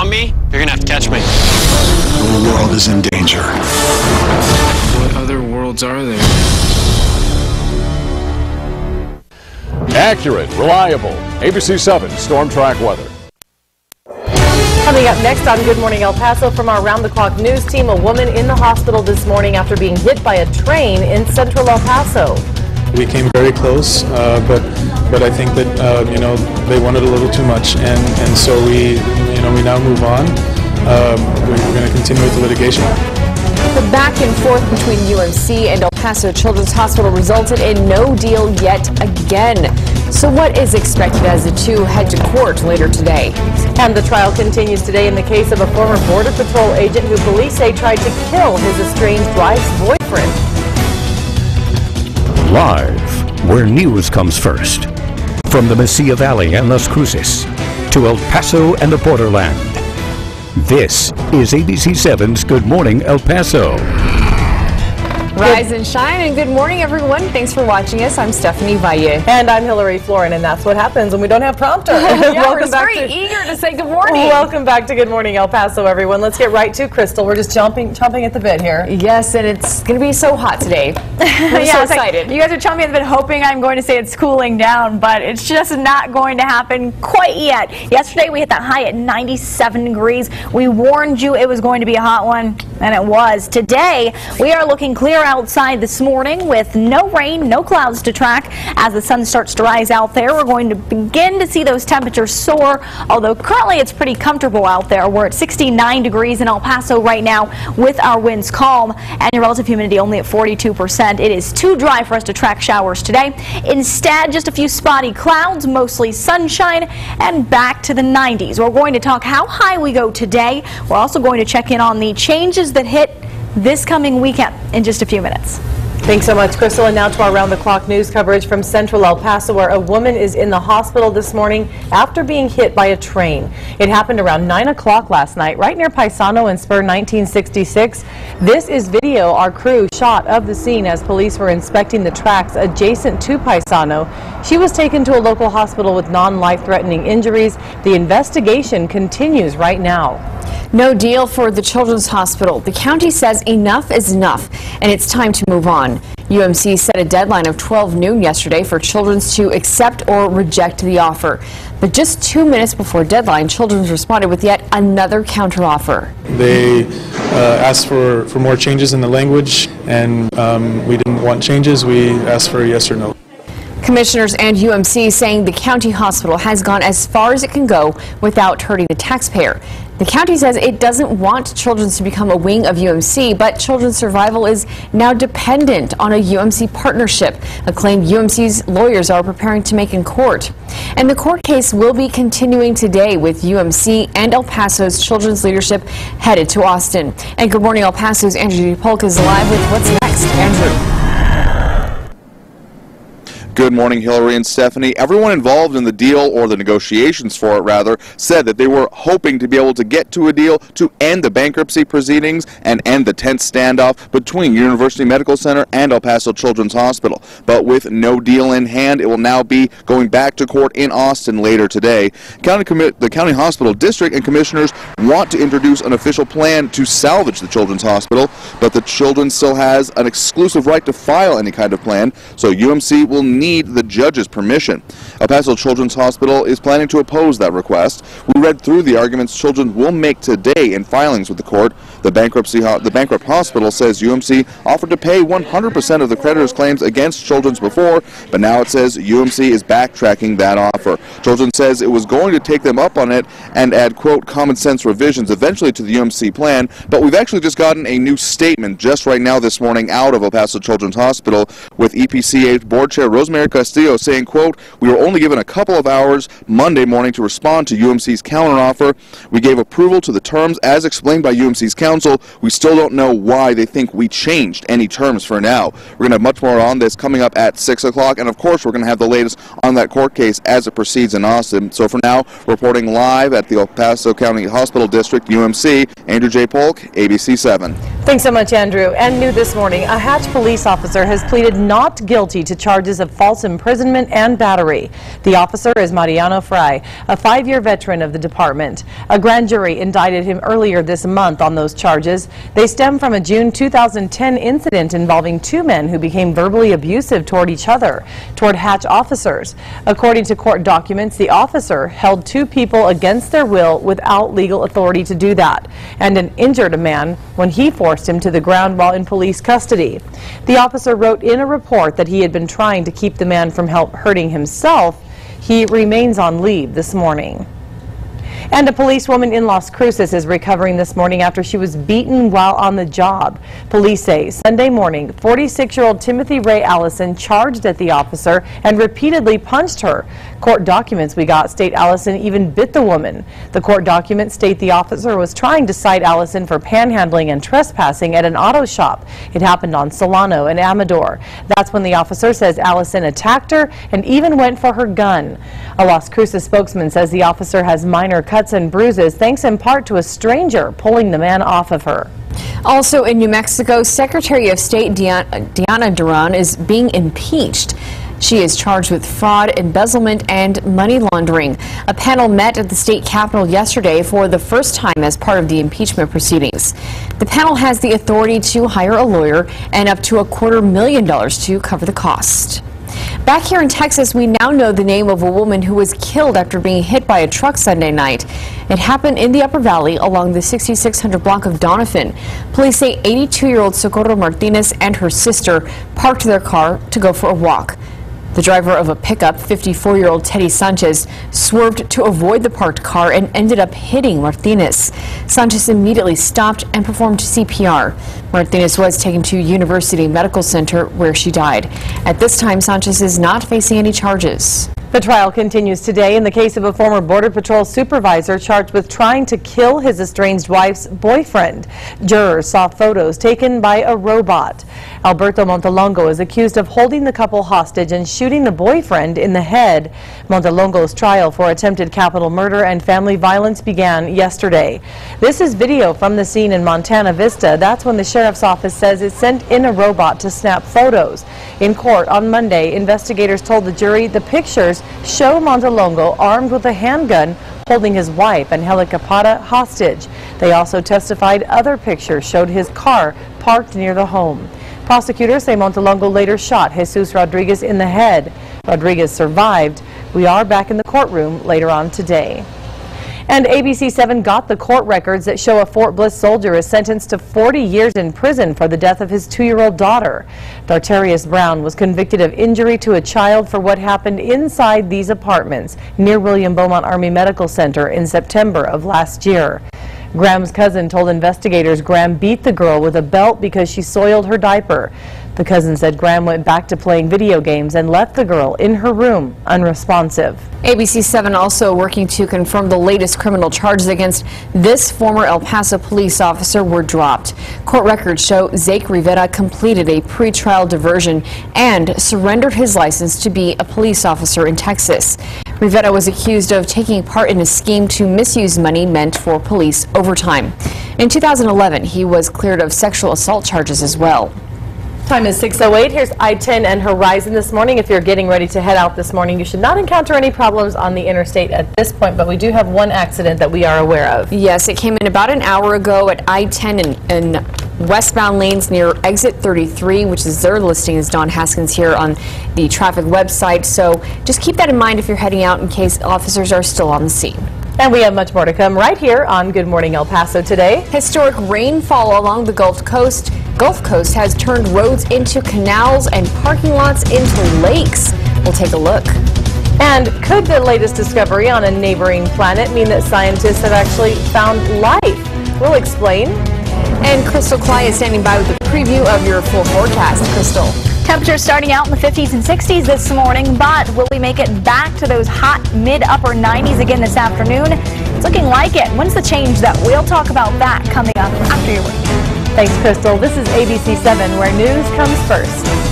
want me, you're gonna have to catch me. The world is in danger. What other worlds are there? Accurate, reliable, ABC 7 Storm Track weather. Coming up next on Good Morning El Paso from our round-the-clock news team, a woman in the hospital this morning after being hit by a train in central El Paso. We came very close, but I think that they wanted a little too much, and so we now move on. We're going to continue with the litigation. The back and forth between UMC and El Paso Children's Hospital resulted in no deal yet again. So what is expected as the two head to court later today? And the trial continues today in the case of a former Border Patrol agent who police say tried to kill his estranged wife's boyfriend. Live, where news comes first. From the Mesilla Valley and Las Cruces to El Paso and the borderland. This is ABC 7's Good Morning El Paso. Rise and shine, and good morning, everyone. Thanks for watching us. I'm Stephanie Valle. And I'm Floren, and that's what happens when we don't have prompter. Yeah, we're very eager to say good morning. Welcome back to Good Morning El Paso, everyone. Let's get right to Crystal. We're just chomping at the bit here. Yes, and it's going to be so hot today. We're so excited. You guys are chomping at the bit, hoping I'm going to say it's cooling down, but it's just not going to happen quite yet. Yesterday, we hit that high at 97 degrees. We warned you it was going to be a hot one, and it was. Today, we are looking clear outside this morning with no rain, no clouds to track. As the sun starts to rise out there, we're going to begin to see those temperatures soar, although currently it's pretty comfortable out there. We're at 69 degrees in El Paso right now with our winds calm and your relative humidity only at 42%. It is too dry for us to track showers today. Instead, just a few spotty clouds, mostly sunshine, and back to the 90s. We're going to talk how high we go today. We're also going to check in on the changes that hit this coming weekend in just a few minutes. Thanks so much, Crystal. And now to our round-the-clock news coverage from central El Paso, where a woman is in the hospital this morning after being hit by a train. It happened around 9 o'clock last night, right near Paisano and Spur 1966. This is video our crew shot of the scene as police were inspecting the tracks adjacent to Paisano. She was taken to a local hospital with non-life-threatening injuries. The investigation continues right now. No deal for the Children's Hospital. The county says enough is enough, and it's time to move on. UMC set a deadline of 12 noon yesterday for Children's to accept or reject the offer. But just 2 minutes before deadline, Children's responded with yet another counteroffer. They asked for more changes in the language, and we didn't want changes. We asked for a yes or no. Commissioners and UMC saying the county hospital has gone as far as it can go without hurting the taxpayer. The county says it doesn't want Children's to become a wing of UMC, but Children's survival is now dependent on a UMC partnership, a claim UMC's lawyers are preparing to make in court. And the court case will be continuing today with UMC and El Paso's Children's leadership headed to Austin. And Good Morning El Paso's Andrew Polk is live with what's next. Andrew. Good morning, Hillary and Stephanie. Everyone involved in the deal, or the negotiations for it rather, said that they were hoping to be able to get to a deal to end the bankruptcy proceedings and end the tense standoff between University Medical Center and El Paso Children's Hospital. But with no deal in hand, it will now be going back to court in Austin later today. The County Hospital District and commissioners want to introduce an official plan to salvage the Children's Hospital, but the Children's still has an exclusive right to file any kind of plan, so UMC will need the judge's permission. El Paso Children's Hospital is planning to oppose that request. We read through the arguments Children will make today in filings with the court. The bankrupt hospital says UMC offered to pay 100% of the creditor's claims against Children's before, but now it says UMC is backtracking that offer. Children says it was going to take them up on it and add, quote, common sense revisions eventually to the UMC plan, but we've actually just gotten a new statement just right now this morning out of El Paso Children's Hospital with EPCH Board Chair Rosemary Castillo saying, quote, we were only given a couple of hours Monday morning to respond to UMC's counteroffer. We gave approval to the terms as explained by UMC's counsel. We still don't know why they think we changed any terms for now. We're going to have much more on this coming up at 6 o'clock, and of course we're going to have the latest on that court case as it proceeds in Austin. So for now, reporting live at the El Paso County Hospital District, UMC, Andrew J. Polk, ABC 7. Thanks so much, Andrew. And new this morning, a Hatch police officer has pleaded not guilty to charges of false imprisonment and battery. The officer is Mariano Fry, a 5-year veteran of the department. A grand jury indicted him earlier this month on those charges. They stem from a June 2010 incident involving 2 men who became verbally abusive toward each other, toward Hatch officers. According to court documents, the officer held 2 people against their will without legal authority to do that, and injured a man when he forced him to the ground while in police custody. The officer wrote in a report that he had been trying to keep the man from hurting himself. He remains on leave this morning. And a policewoman in Las Cruces is recovering this morning after she was beaten while on the job. Police say Sunday morning, 46-year-old Timothy Ray Allison charged at the officer and repeatedly punched her. Court documents we got state Allison even bit the woman. The court documents state the officer was trying to cite Allison for panhandling and trespassing at an auto shop. It happened on Solano and Amador. That's when the officer says Allison attacked her and even went for her gun. A Las Cruces spokesman says the officer has minor cuts and bruises, thanks in part to a stranger pulling the man off of her. Also in New Mexico, Secretary of State Diana Duran is being impeached. She is charged with fraud, embezzlement, and money laundering. A panel met at the state capitol yesterday for the first time as part of the impeachment proceedings. The panel has the authority to hire a lawyer and up to $250,000 to cover the cost. Back here in Texas, we now know the name of a woman who was killed after being hit by a truck Sunday night. It happened in the Upper Valley along the 6600 block of Doniphan. Police say 82-year-old Socorro Martinez and her sister parked their car to go for a walk. The driver of a pickup, 54-year-old Teddy Sanchez, swerved to avoid the parked car and ended up hitting Martinez. Sanchez immediately stopped and performed CPR. Martinez was taken to University Medical Center where she died. At this time, Sanchez is not facing any charges. The trial continues today in the case of a former Border Patrol supervisor charged with trying to kill his estranged wife's boyfriend. Jurors saw photos taken by a robot. Alberto Montelongo is accused of holding the couple hostage and shooting the boyfriend in the head. Montelongo's trial for attempted capital murder and family violence began yesterday. This is video from the scene in Montana Vista. That's when the sheriff's office says it sent in a robot to snap photos. In court on Monday, investigators told the jury the pictures show Montelongo armed with a handgun holding his wife and Capata hostage. They also testified other pictures showed his car parked near the home. Prosecutors say Montelongo later shot Jesus Rodriguez in the head. Rodriguez survived. We are back in the courtroom later on today. And ABC7 got the court records that show a Fort Bliss soldier is sentenced to 40 years in prison for the death of his 2-year-old daughter. Dartarius Brown was convicted of injury to a child for what happened inside these apartments near William Beaumont Army Medical Center in September of last year. Graham's cousin told investigators Graham beat the girl with a belt because she soiled her diaper. The cousin said Graham went back to playing video games and left the girl in her room unresponsive. ABC7 also working to confirm the latest criminal charges against this former El Paso police officer were dropped. Court records show Zake Rivera completed a pretrial diversion and surrendered his license to be a police officer in Texas. Rivera was accused of taking part in a scheme to misuse money meant for police overtime. In 2011, he was cleared of sexual assault charges as well. Time is 6:08. Here's I-10 and Horizon this morning. If you're getting ready to head out this morning, you should not encounter any problems on the interstate at this point, but we do have one accident that we are aware of. Yes, it came in about an hour ago at I-10 in westbound lanes near exit 33, which is their listing as Don Haskins here on the traffic website. So just keep that in mind if you're heading out in case officers are still on the scene. And we have much more to come right here on Good Morning El Paso today. Historic rainfall along the Gulf Coast has turned roads into canals and parking lots into lakes. We'll take a look. And could the latest discovery on a neighboring planet mean that scientists have actually found life? We'll explain. And Crystal Clay is standing by with a preview of your full forecast. Crystal. Temperatures starting out in the 50s and 60s this morning, but will we make it back to those hot mid-upper 90s again this afternoon? It's looking like it. When's the change that? We'll talk about that coming up after your break. Thanks, Crystal. This is ABC7, where news comes first.